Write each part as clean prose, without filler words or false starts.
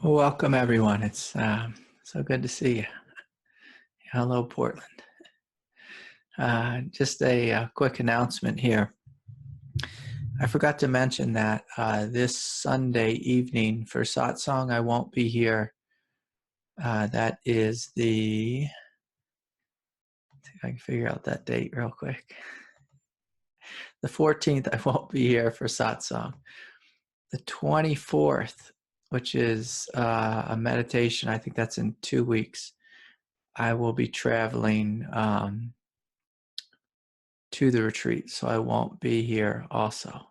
Well, welcome everyone. It's so good to see you. Hello, Portland. Just a quick announcement here. I forgot to mention that this Sunday evening for Satsang, I won't be here. That is see if I can figure out that date real quick. The 14th, I won't be here for Satsang. The 24th, which is a meditation, I think that's in 2 weeks. I will be traveling to the retreat, so I won't be here also.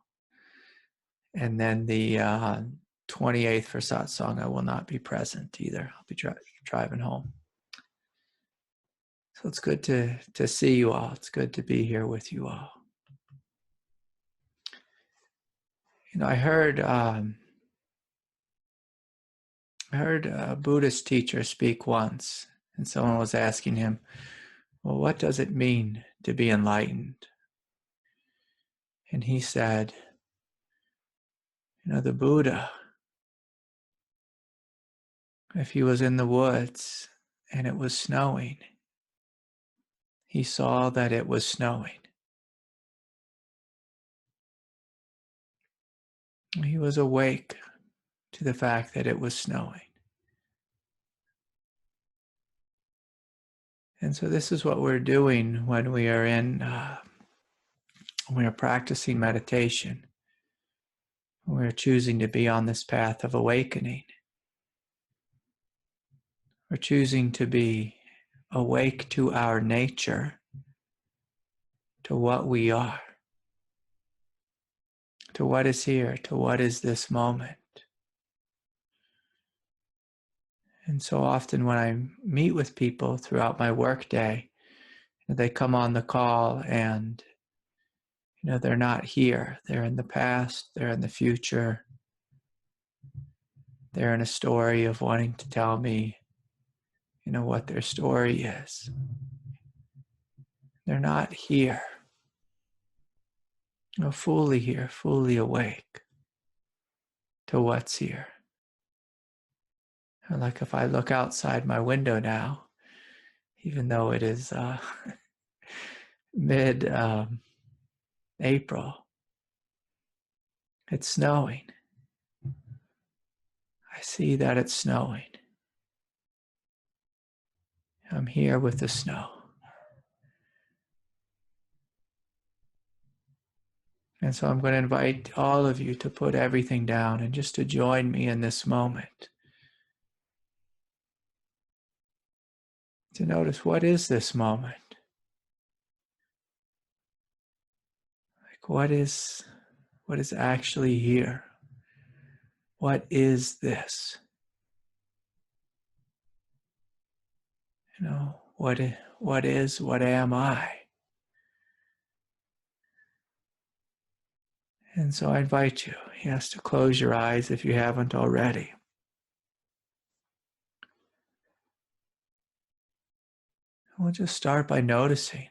And then the 28th for Satsang, I will not be present either. I'll be driving home. So it's good to see you all. It's good to be here with you all. I heard a Buddhist teacher speak once, and someone was asking him, well, what does it mean to be enlightened? And he said, the Buddha, if he was in the woods and it was snowing, he saw that it was snowing. He was awake to the fact that it was snowing. And so this is what we're doing when we are practicing meditation. We're choosing to be on this path of awakening. We're choosing to be awake to our nature, to what we are, to what is here, to what is this moment. And so often when I meet with people throughout my workday, they come on the call and they're not here. They're in the past, they're in the future. They're in a story of wanting to tell me, what their story is. They're not here. Fully here, fully awake to what's here. Like if I look outside my window now, even though it is mid-April, it's snowing. I see that it's snowing. I'm here with the snow. And so I'm going to invite all of you to put everything down and just to join me in this moment. To notice, what is this moment? Like what is actually here? What is this? What am I? And so I invite you, yes, to close your eyes if you haven't already. We'll just start by noticing.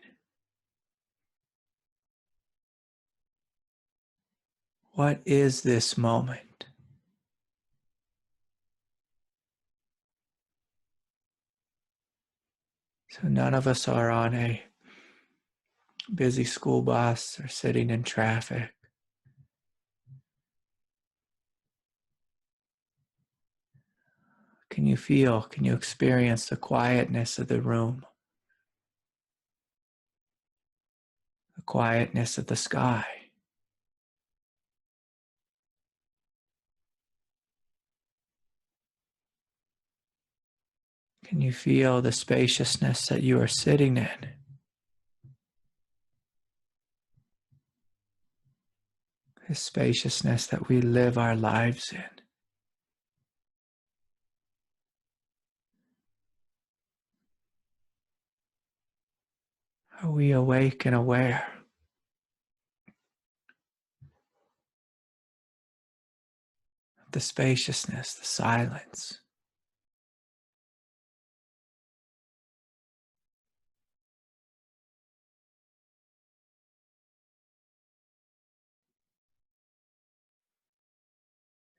What is this moment? So none of us are on a busy school bus or sitting in traffic. Can you experience the quietness of the room? The quietness of the sky? Can you feel the spaciousness that you are sitting in? The spaciousness that we live our lives in. Are we awake and aware? The spaciousness, the silence.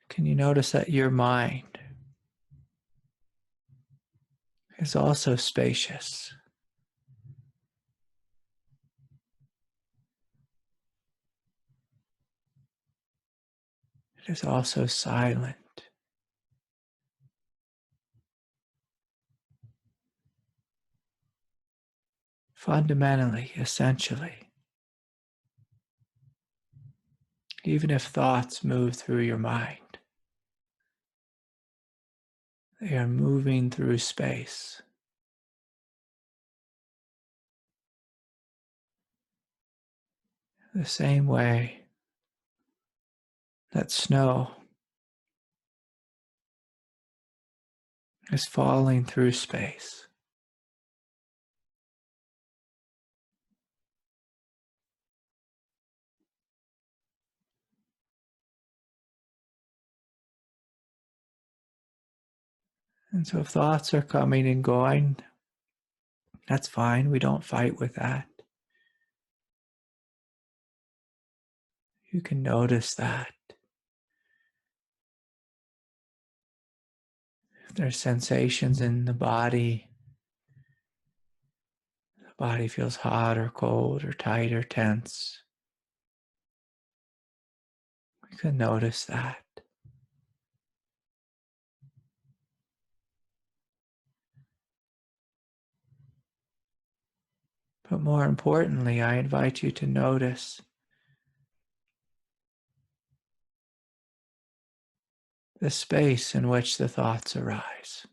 Can you notice that your mind is also spacious. It is also silent. Fundamentally, essentially, even if thoughts move through your mind, they are moving through space. The same way that snow is falling through space. And so if thoughts are coming and going, that's fine. We don't fight with that. You can notice that. If there's sensations in the body feels hot or cold or tight or tense, we can notice that. But more importantly, I invite you to notice the space in which the thoughts arise.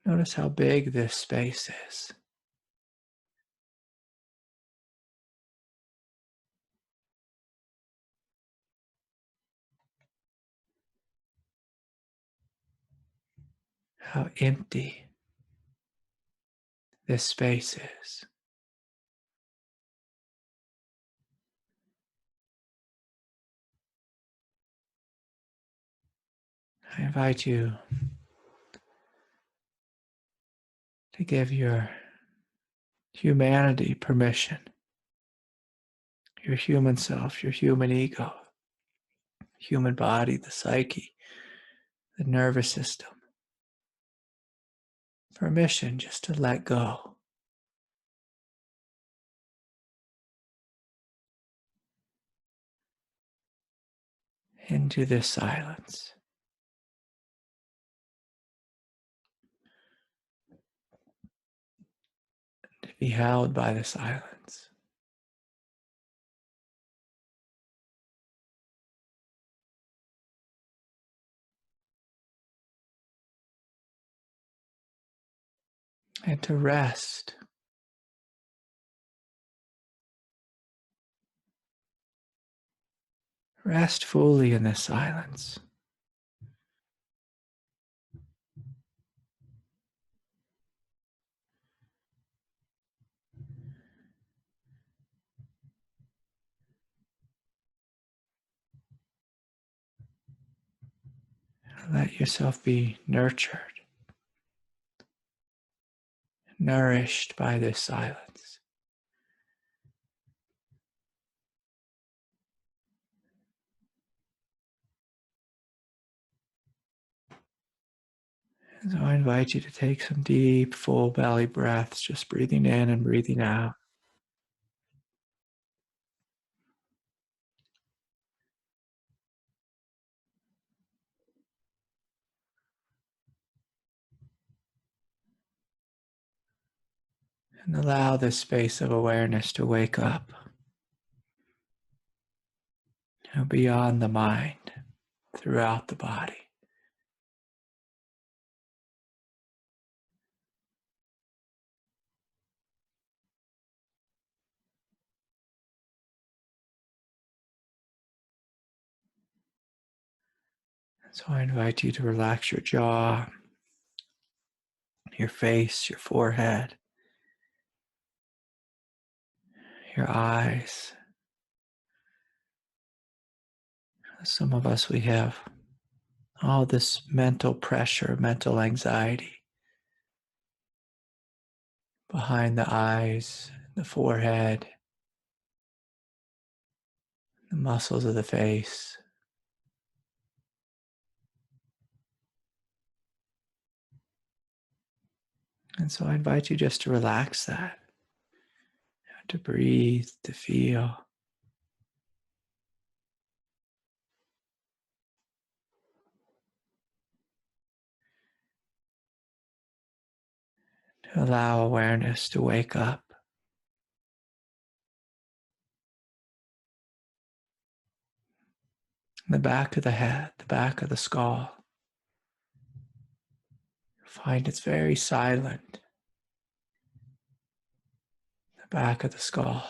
Notice how big this space is. How empty this space is. I invite you to give your humanity permission, your human self, your human ego, human body, the psyche, the nervous system, permission just to let go. Into this silence, to be held by the silence. And to rest. Rest fully in this silence. Let yourself be nurtured, nourished by this silence. And so I invite you to take some deep, full belly breaths, just breathing in and breathing out. And allow this space of awareness to wake up, beyond the mind, throughout the body. And so I invite you to relax your jaw, your face, your forehead, your eyes. Some of us, we have all this mental pressure, mental anxiety. behind the eyes, the forehead, the muscles of the face. And so I invite you just to relax that, to breathe, to feel. To allow awareness to wake up. The back of the head, the back of the skull. Find it's very silent. The back of the skull.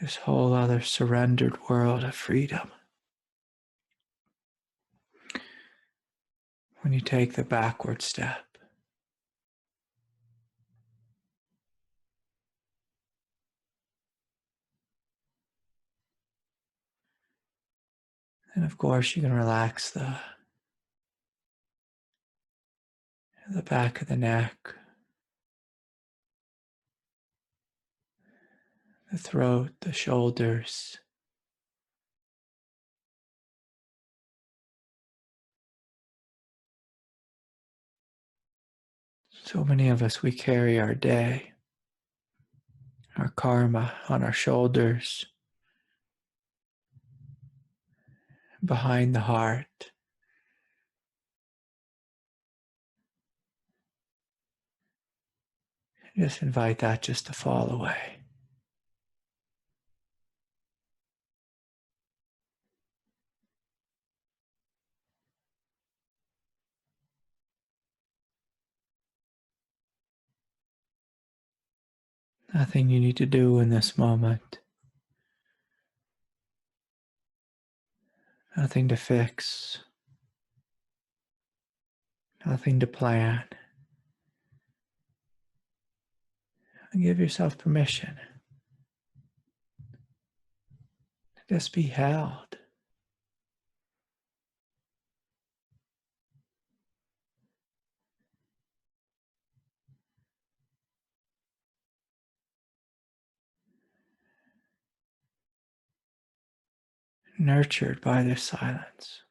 This whole other surrendered world of freedom. When you take the backward step, and of course you can relax the back of the neck, the throat, the shoulders. So many of us, we carry our day, our karma on our shoulders, behind the heart. Just invite that just to fall away. Nothing you need to do in this moment. Nothing to fix. Nothing to plan. And give yourself permission to just be held. Nurtured by this silence.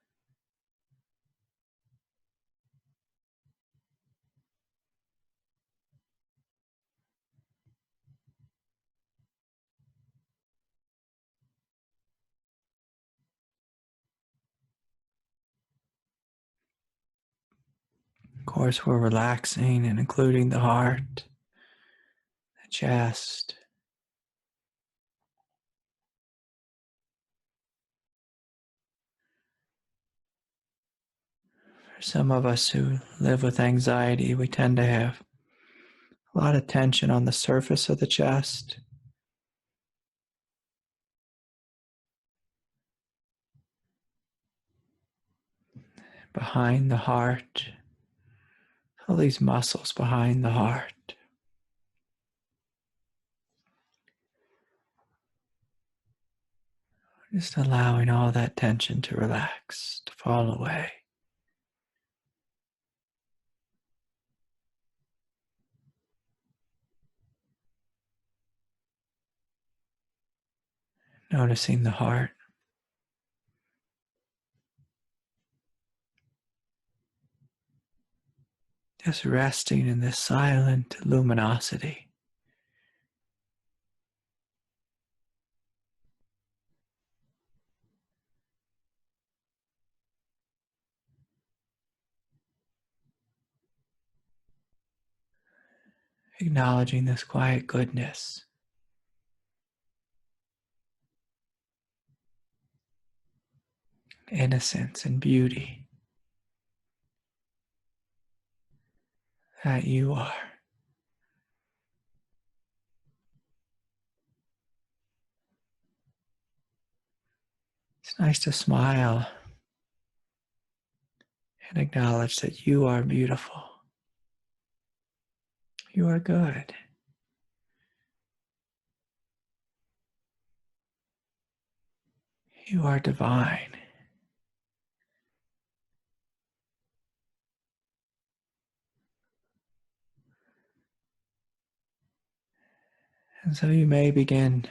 Of course, we're relaxing and including the heart, the chest. For some of us who live with anxiety, we tend to have a lot of tension on the surface of the chest. Behind the heart, all these muscles behind the heart. Just allowing all that tension to relax, to fall away. Noticing the heart. Just resting in this silent luminosity. Acknowledging this quiet goodness. Innocence and beauty that you are. It's nice to smile and acknowledge that you are beautiful. You are good. You are divine. And so you may begin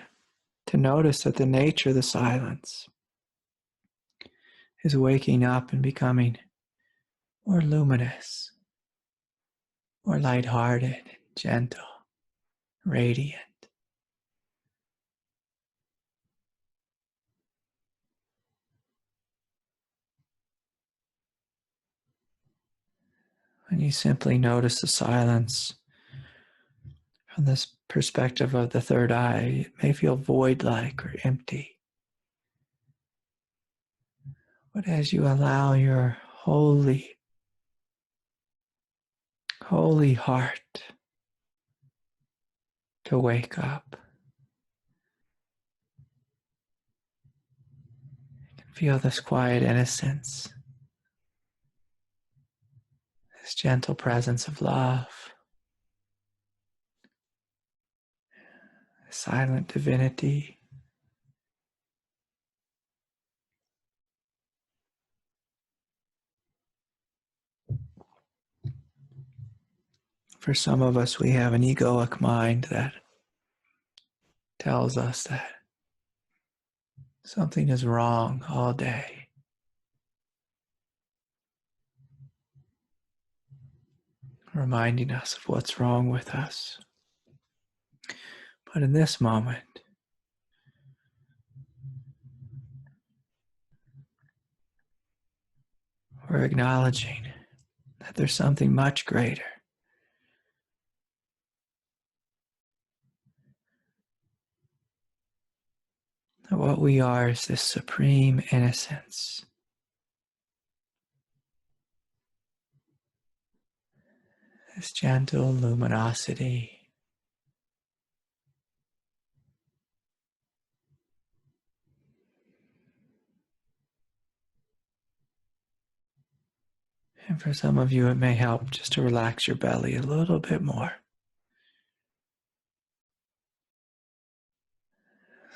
to notice that the nature of the silence is waking up and becoming more luminous, more lighthearted, gentle, radiant. When you simply notice the silence from this perspective of the third eye, it may feel void-like or empty. But as you allow your holy heart to wake up, you can feel this quiet innocence, this gentle presence of love, silent divinity. For some of us, we have an egoic mind that tells us that something is wrong all day. Reminding us of what's wrong with us. But in this moment, we're acknowledging that there's something much greater. That what we are is this supreme innocence, this gentle luminosity. And for some of you, it may help just to relax your belly a little bit more.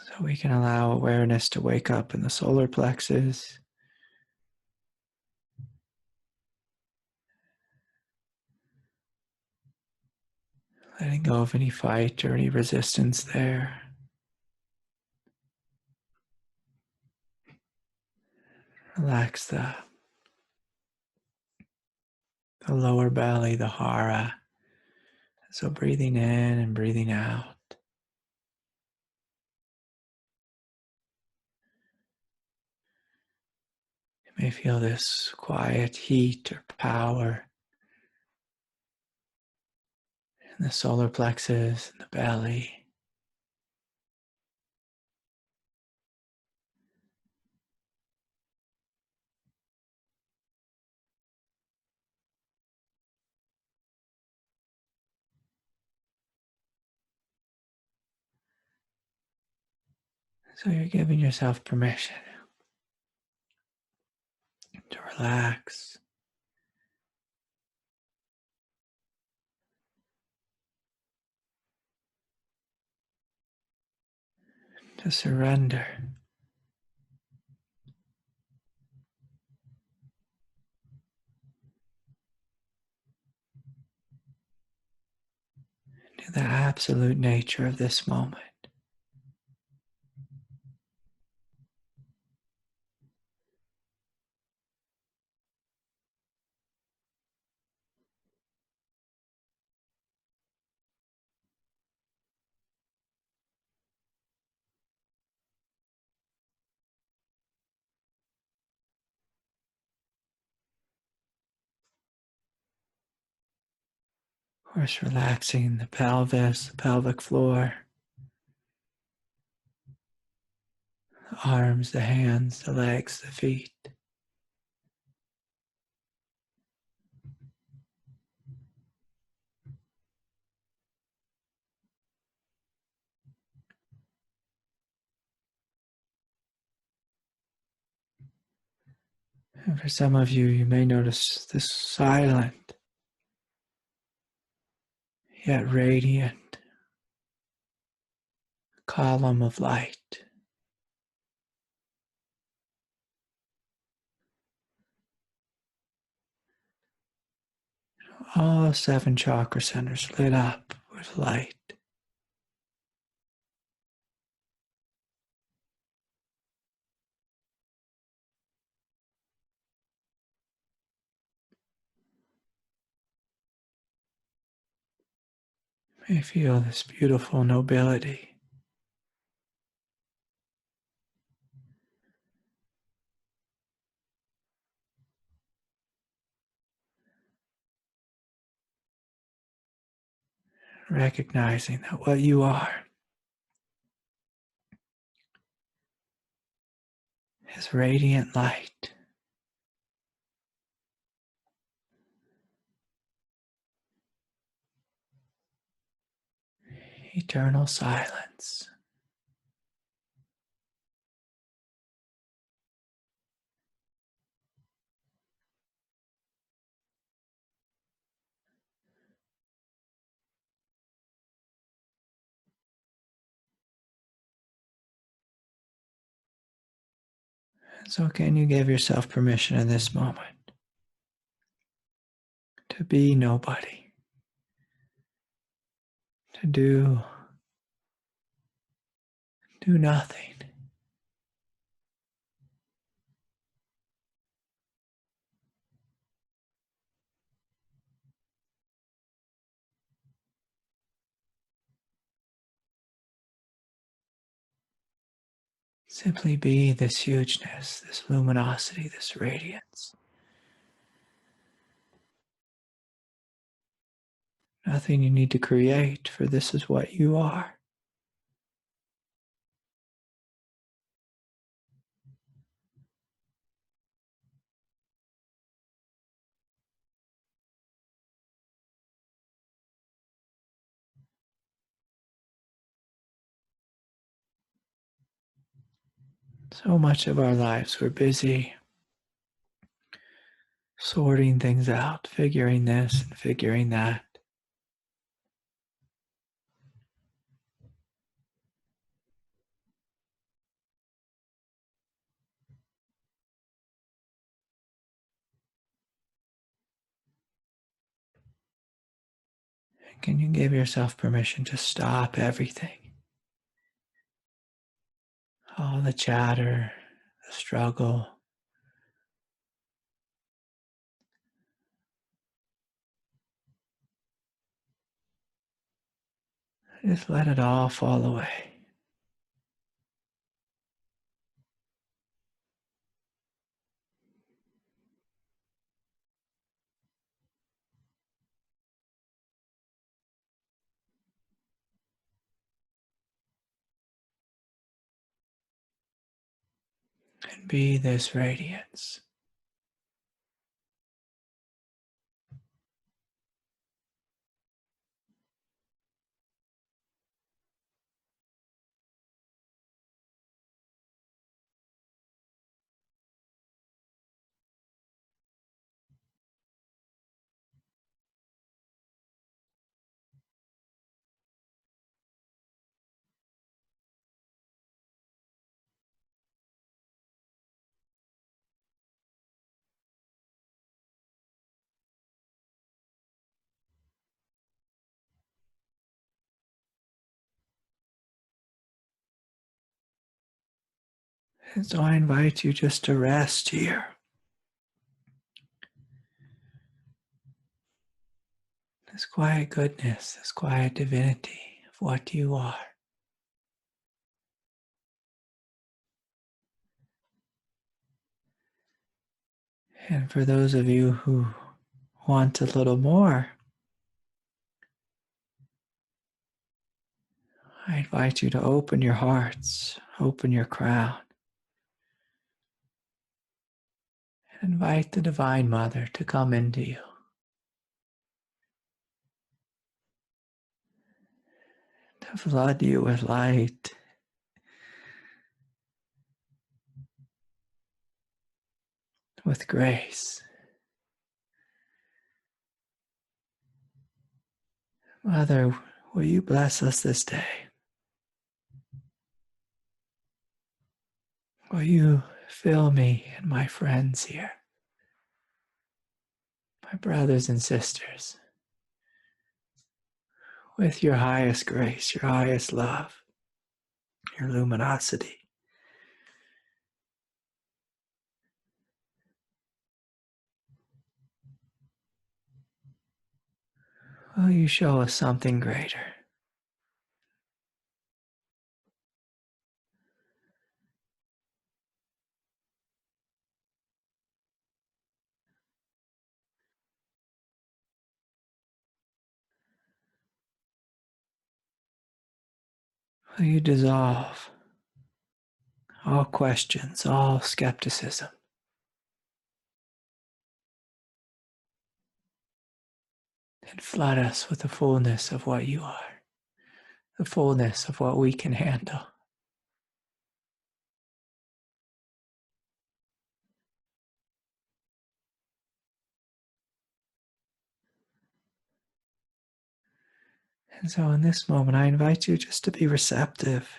So we can allow awareness to wake up in the solar plexus, letting go of any fight or any resistance there. Relax the lower belly, the hara. So breathing in and breathing out. You may feel this quiet heat or power in the solar plexus and the belly. So you're giving yourself permission to relax, to surrender. To the absolute nature of this moment. Of course, relaxing the pelvis, the pelvic floor, the arms, the hands, the legs, the feet. And for some of you, you may notice this silent yet radiant column of light All 7 chakra centers lit up with light. You may feel this beautiful nobility. Recognizing that what you are is radiant light, eternal silence. So, can you give yourself permission in this moment to be nobody, to do nothing? Simply be this hugeness, this luminosity, this radiance. Nothing you need to create, for this is what you are. So much of our lives we're busy sorting things out, figuring this and figuring that. Can you give yourself permission to stop everything? All the chatter, the struggle. Just let it all fall away. And be this radiance. And so I invite you just to rest here. This quiet goodness, this quiet divinity of what you are. And for those of you who want a little more, I invite you to open your hearts, open your crown, and invite the Divine Mother to come into you, to flood you with light, with grace. Mother, will you bless us this day? Will you fill me and my friends here, my my brothers and sisters, with your highest grace, your highest love, your luminosity. Will you show us something greater? Will you dissolve all questions, all skepticism, and flood us with the fullness of what you are, the fullness of what we can handle. And so in this moment, I invite you just to be receptive,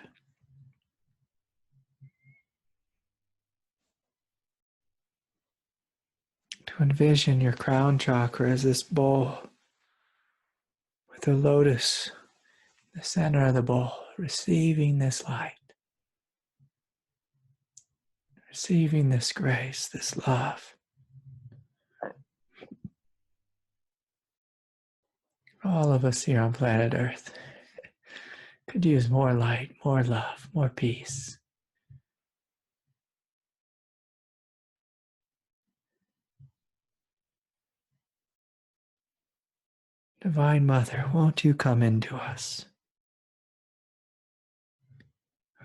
to envision your crown chakra as this bowl with a lotus in the center of the bowl, receiving this light, receiving this grace, this love. All of us here on planet Earth could use more light, more love, more peace. Divine Mother, won't you come into us?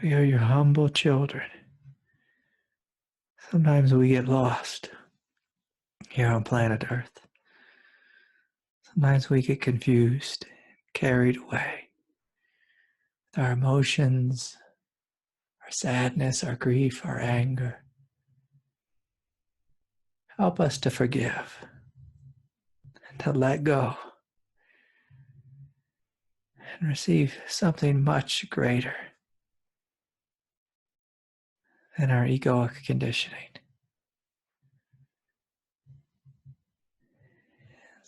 We are your humble children. Sometimes we get lost here on planet Earth. Sometimes we get confused, carried away with our emotions, our sadness, our grief, our anger. Help us to forgive and to let go and receive something much greater than our egoic conditioning.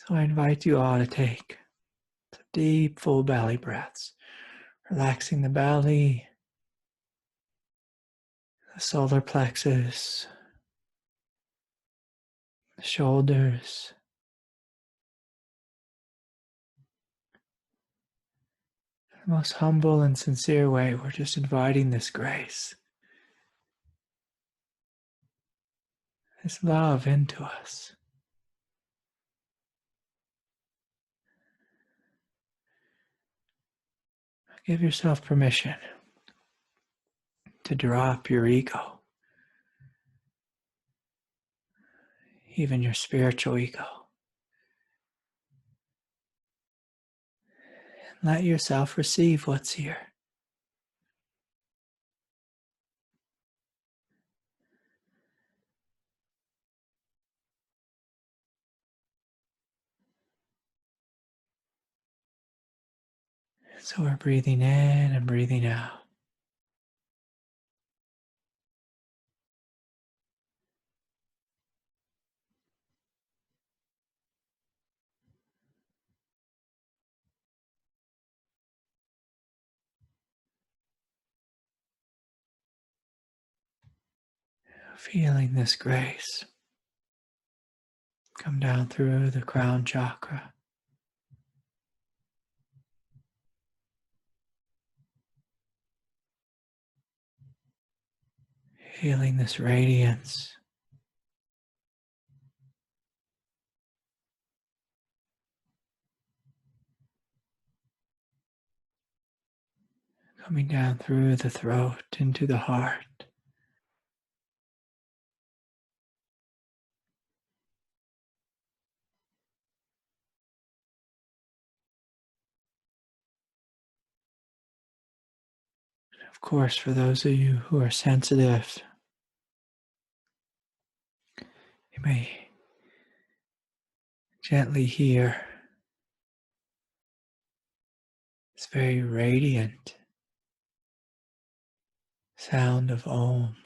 So I invite you all to take some deep, full belly breaths, relaxing the belly, the solar plexus, the shoulders. In the most humble and sincere way, we're just inviting this grace, this love into us. Give yourself permission to drop your ego, even your spiritual ego. And let yourself receive what's here. So we're breathing in and breathing out. Feeling this grace come down through the crown chakra. Feeling this radiance coming down through the throat into the heart. And of course, for those of you who are sensitive, you may gently hear this very radiant sound of Om.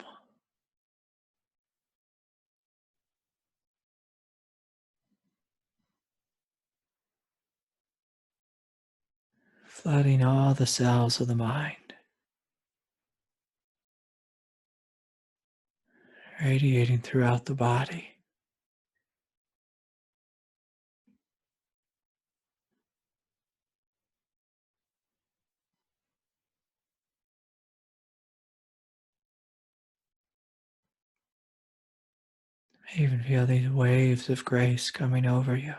flooding all the cells of the mind, radiating throughout the body. Even feel these waves of grace coming over you.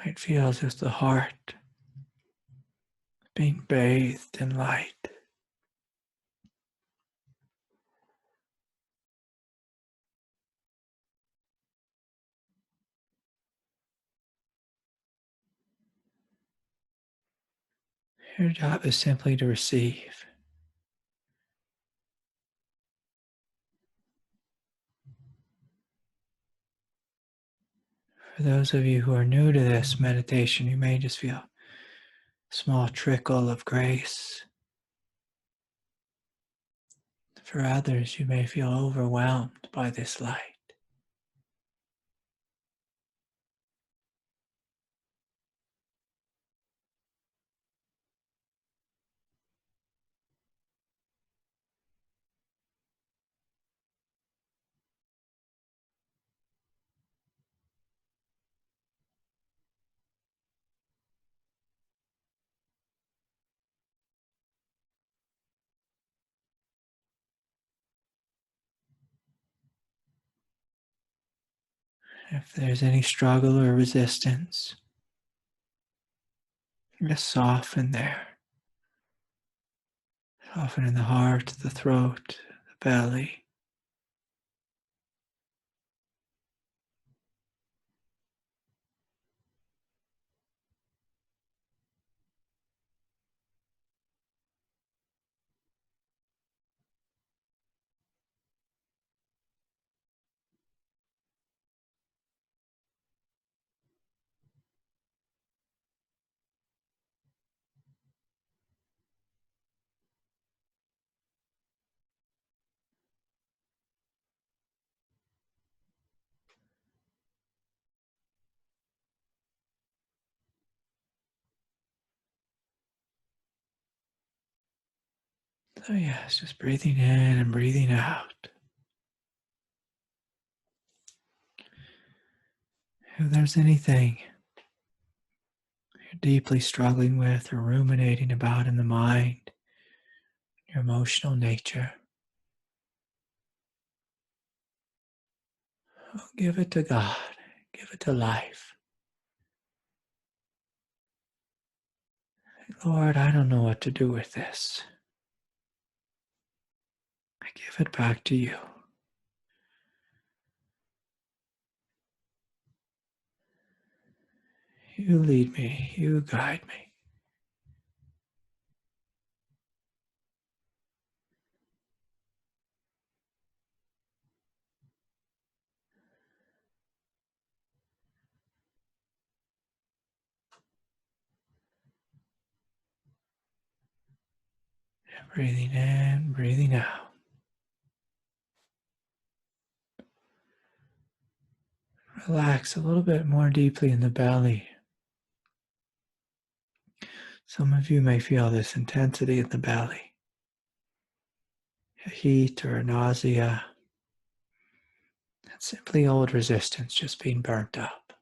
It feels as the heart being bathed in light. Your job is simply to receive. For those of you who are new to this meditation, you may just feel a small trickle of grace. For others, you may feel overwhelmed by this light. If there's any struggle or resistance, just soften there. Soften in the heart, the throat, the belly. So yes, just breathing in and breathing out. If there's anything you're deeply struggling with or ruminating about in the mind, your emotional nature, give it to God. Give it to life. Lord, I don't know what to do with this. I give it back to you. You lead me. You guide me. Breathing in, breathing out. Relax a little bit more deeply in the belly. Some of you may feel this intensity in the belly, a heat or a nausea. That's simply old resistance just being burnt up.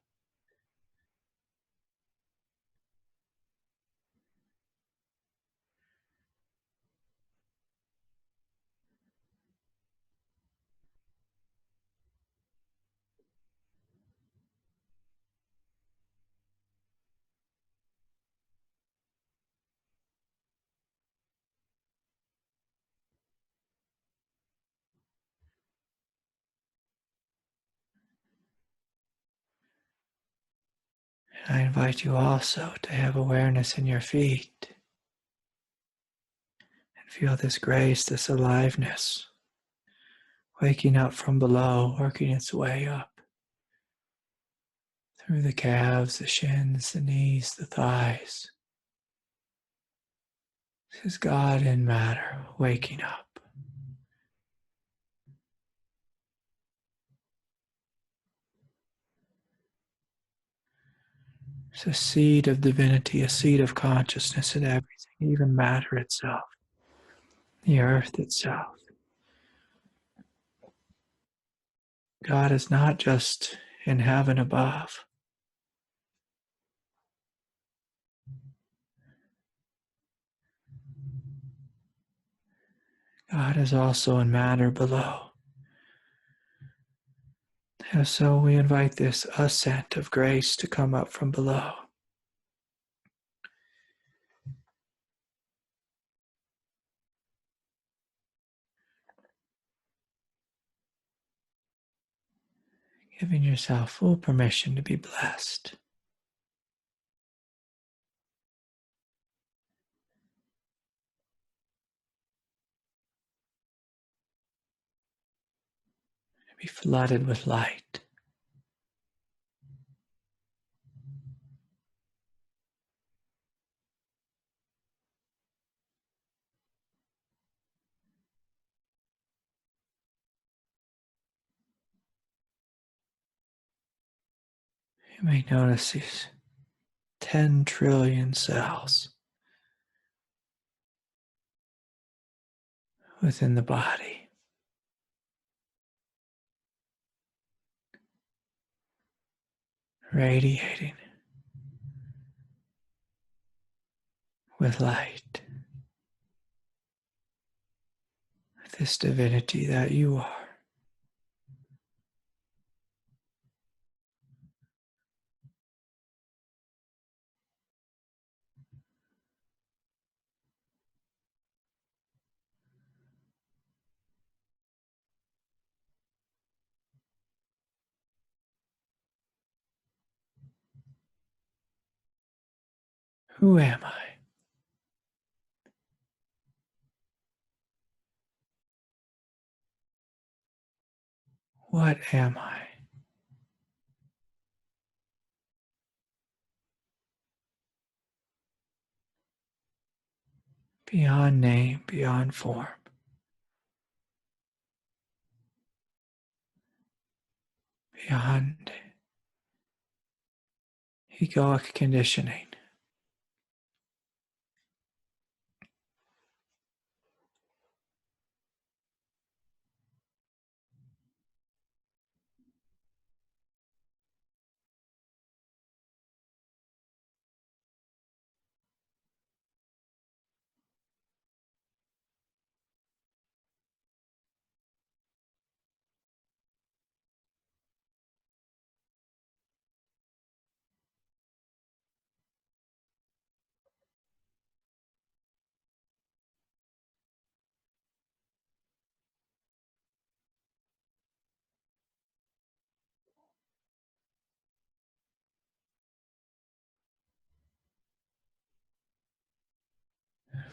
I invite you also to have awareness in your feet and feel this grace, this aliveness, waking up from below, working its way up through the calves, the shins, the knees, the thighs. This is God in matter, waking up. It's a seed of divinity, a seed of consciousness in everything, even matter itself, the earth itself. God is not just in heaven above. God is also in matter below. And so we invite this ascent of grace to come up from below. Giving yourself full permission to be blessed. To be flooded with light. You may notice these 10 trillion cells within the body. Radiating with light. With this divinity that you are. Who am I? What am I? Beyond name, beyond form. Beyond egoic conditioning.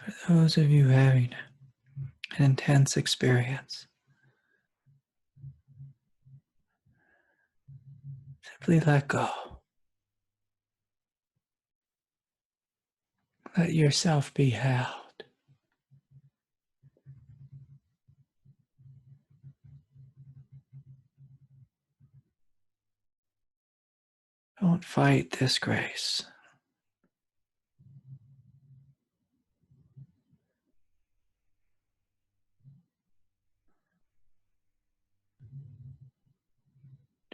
For those of you having an intense experience, simply let go. Let yourself be held. Don't fight this grace.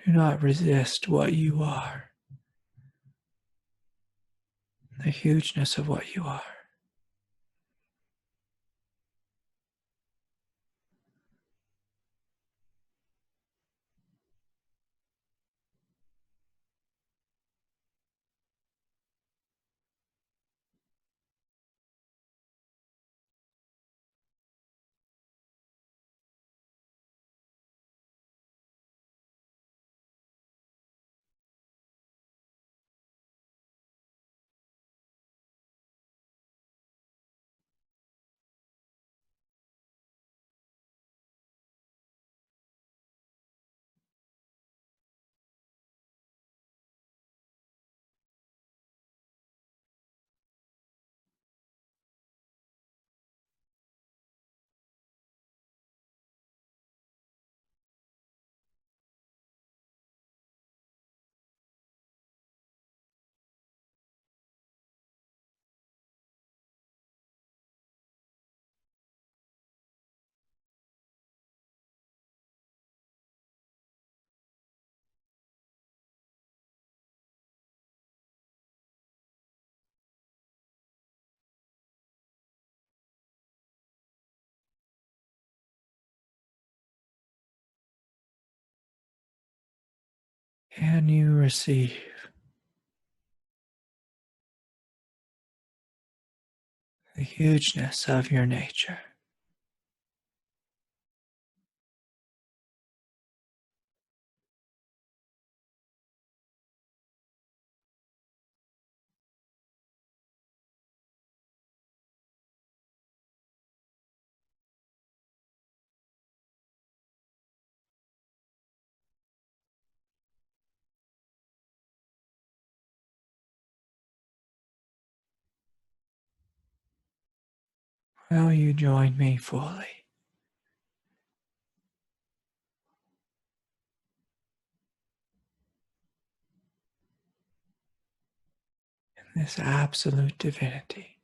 Do not resist what you are, the hugeness of what you are. Can you receive the hugeness of your nature? Will you join me fully in this absolute divinity?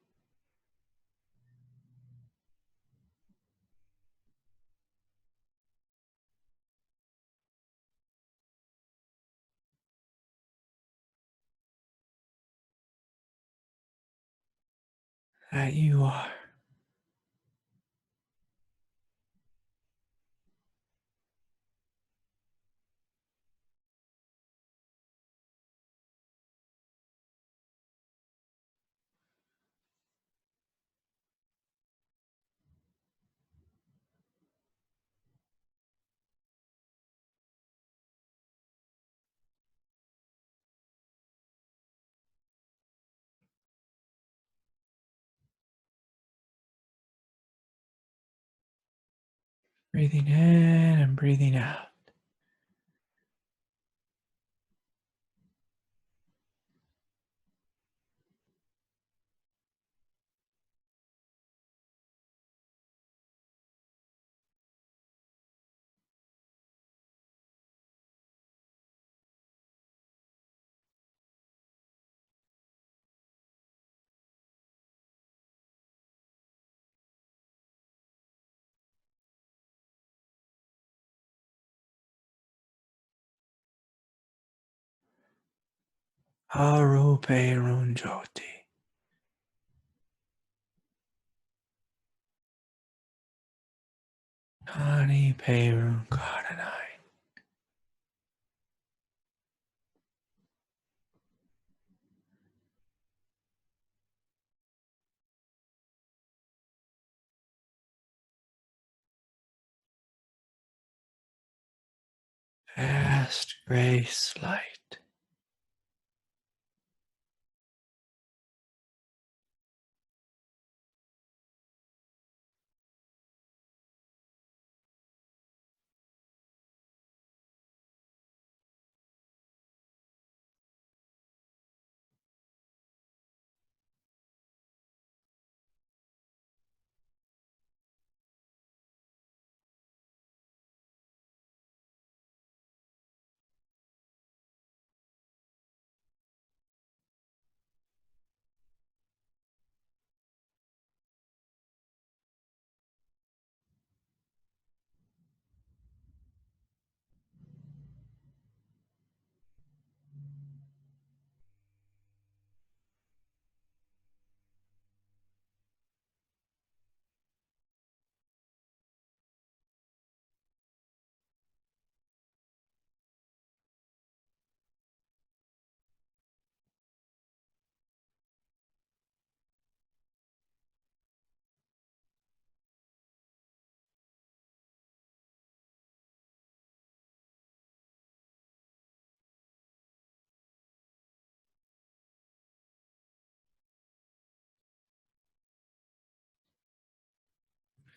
That you are. Breathing in and breathing out. Arupe Runjoti. Kani Perun Karanai. Vast grace light.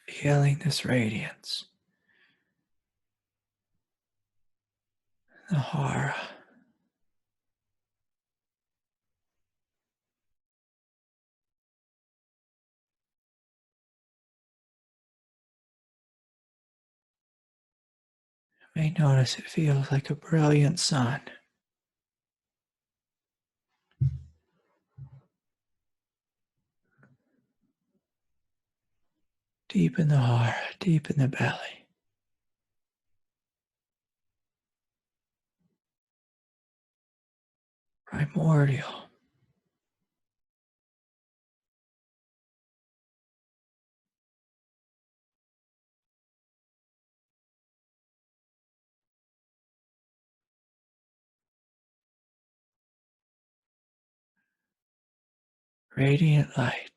Feeling this radiance. The hara. You may notice it feels like a brilliant sun. Deep in the heart, deep in the belly. Primordial. radiant light.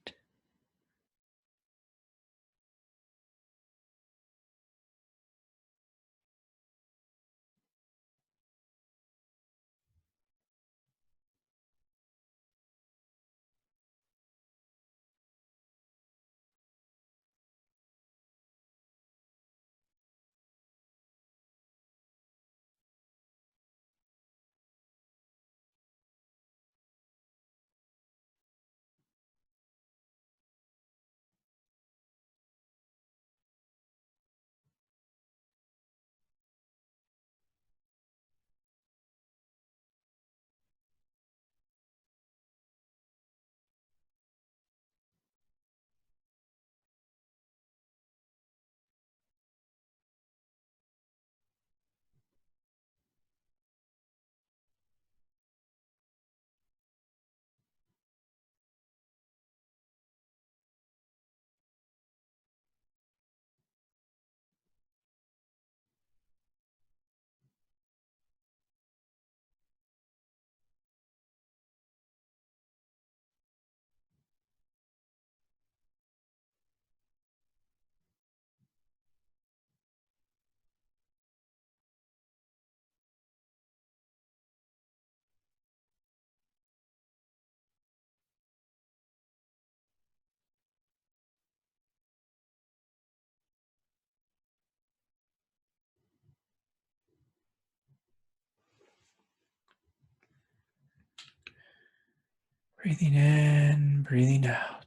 Breathing in, breathing out.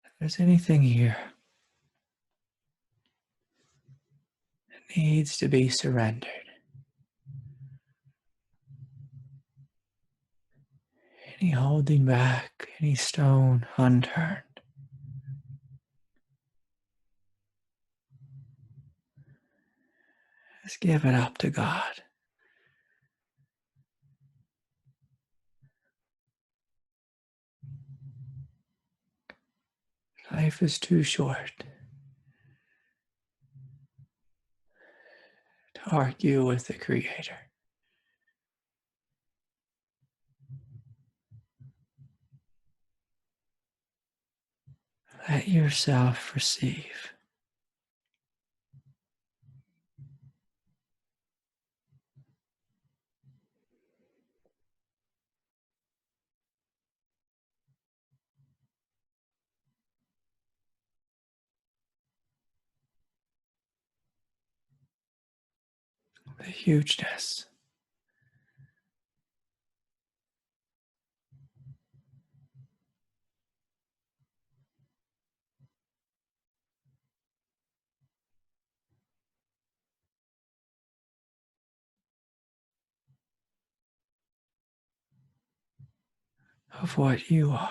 If there's anything here that needs to be surrendered, any holding back, any stone unturned, just give it up to God. Life is too short to argue with the Creator. Let yourself receive. The hugeness of what you are.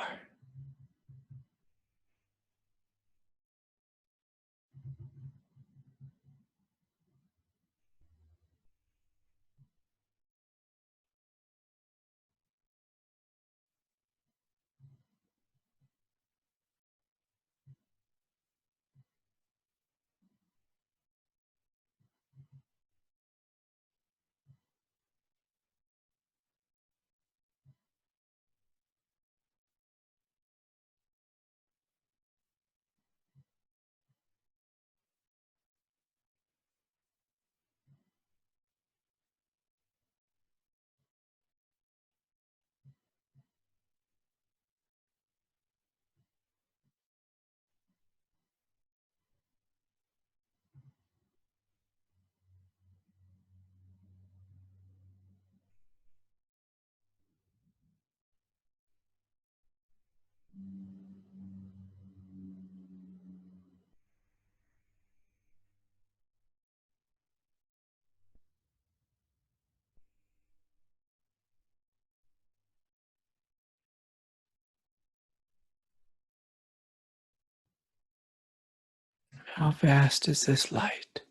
How vast is this light?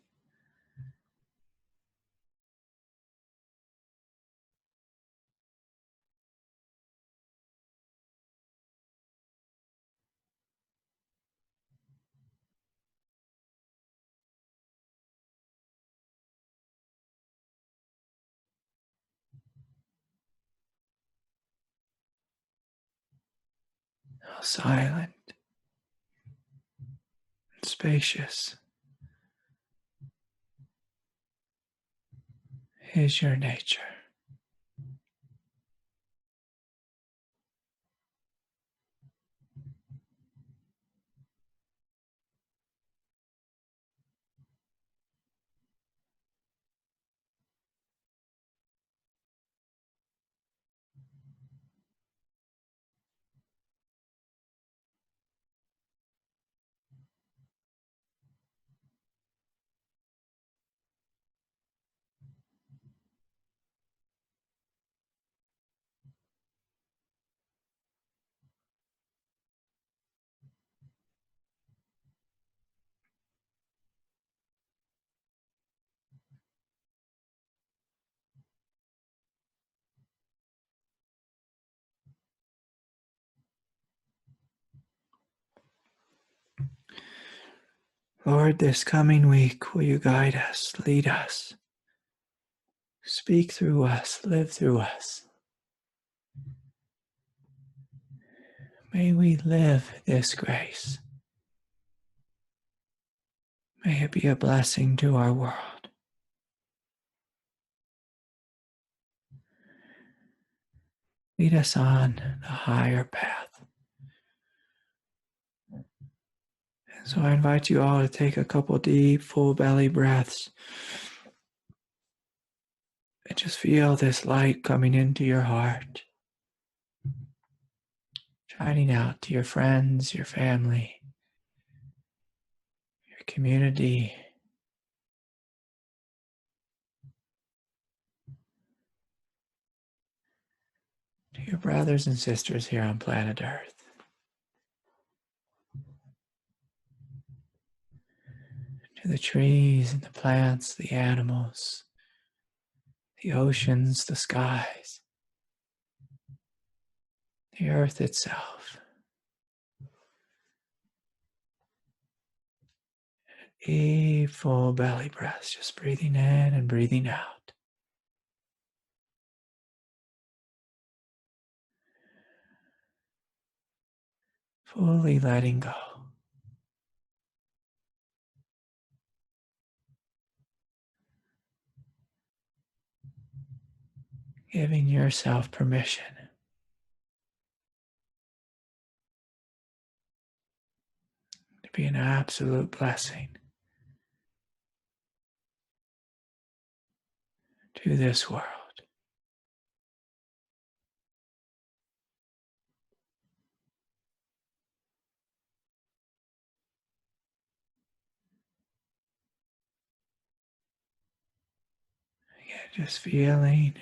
How silent, and spacious is your nature. Lord, this coming week, will you guide us, lead us, speak through us, live through us? May we live this grace. May it be a blessing to our world. Lead us on the higher path. And so I invite you all to take a couple deep, full belly breaths and just feel this light coming into your heart, shining out to your friends, your family, your community, to your brothers and sisters here on planet Earth, to the trees and the plants, the animals, the oceans, the skies, the earth itself. Deep, full belly breaths, just breathing in and breathing out. Fully letting go. Giving yourself permission to be an absolute blessing to this world. Again, just feeling,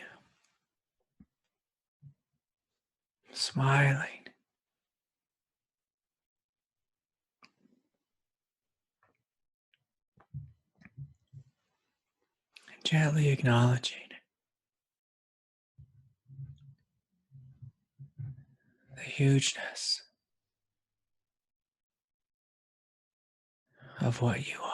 smiling, and gently acknowledging the hugeness of what you are.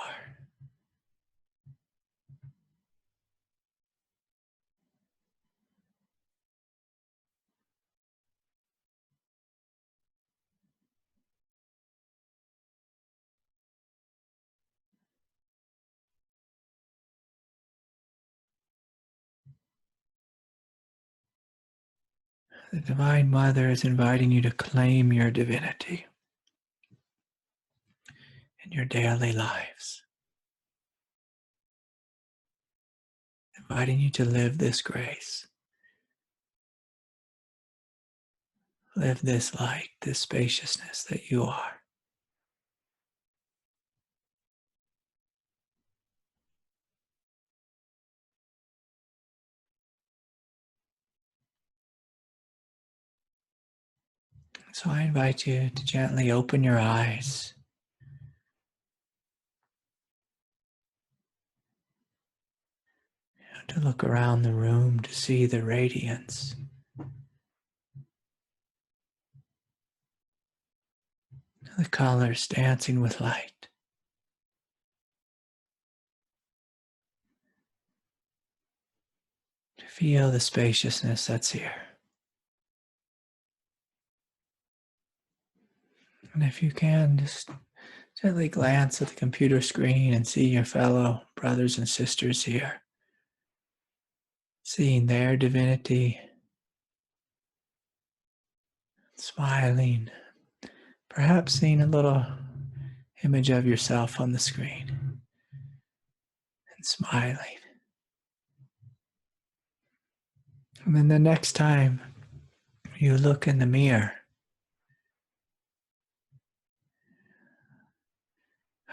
The Divine Mother is inviting you to claim your divinity in your daily lives, inviting you to live this grace, live this light, this spaciousness that you are. So I invite you to gently open your eyes, to look around the room to see the radiance, the colors dancing with light. To feel the spaciousness that's here. And if you can, just gently glance at the computer screen and see your fellow brothers and sisters here, seeing their divinity, smiling, perhaps seeing a little image of yourself on the screen and smiling. And then the next time you look in the mirror,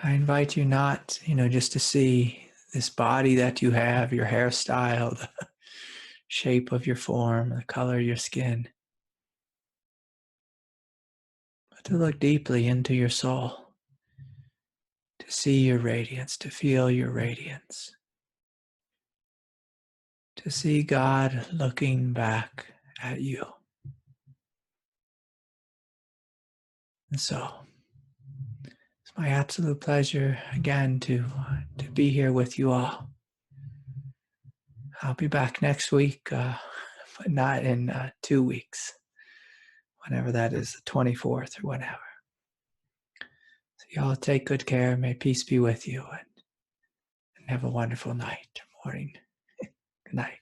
I invite you not, just to see this body that you have, your hairstyle, the shape of your form, the color of your skin, but to look deeply into your soul, to see your radiance, to feel your radiance, to see God looking back at you. And so it's my absolute pleasure again to be here with you all. I'll be back next week, but not in 2 weeks, whenever that is, the 24th or whatever. So y'all take good care. May peace be with you, and have a wonderful night, morning. Good night.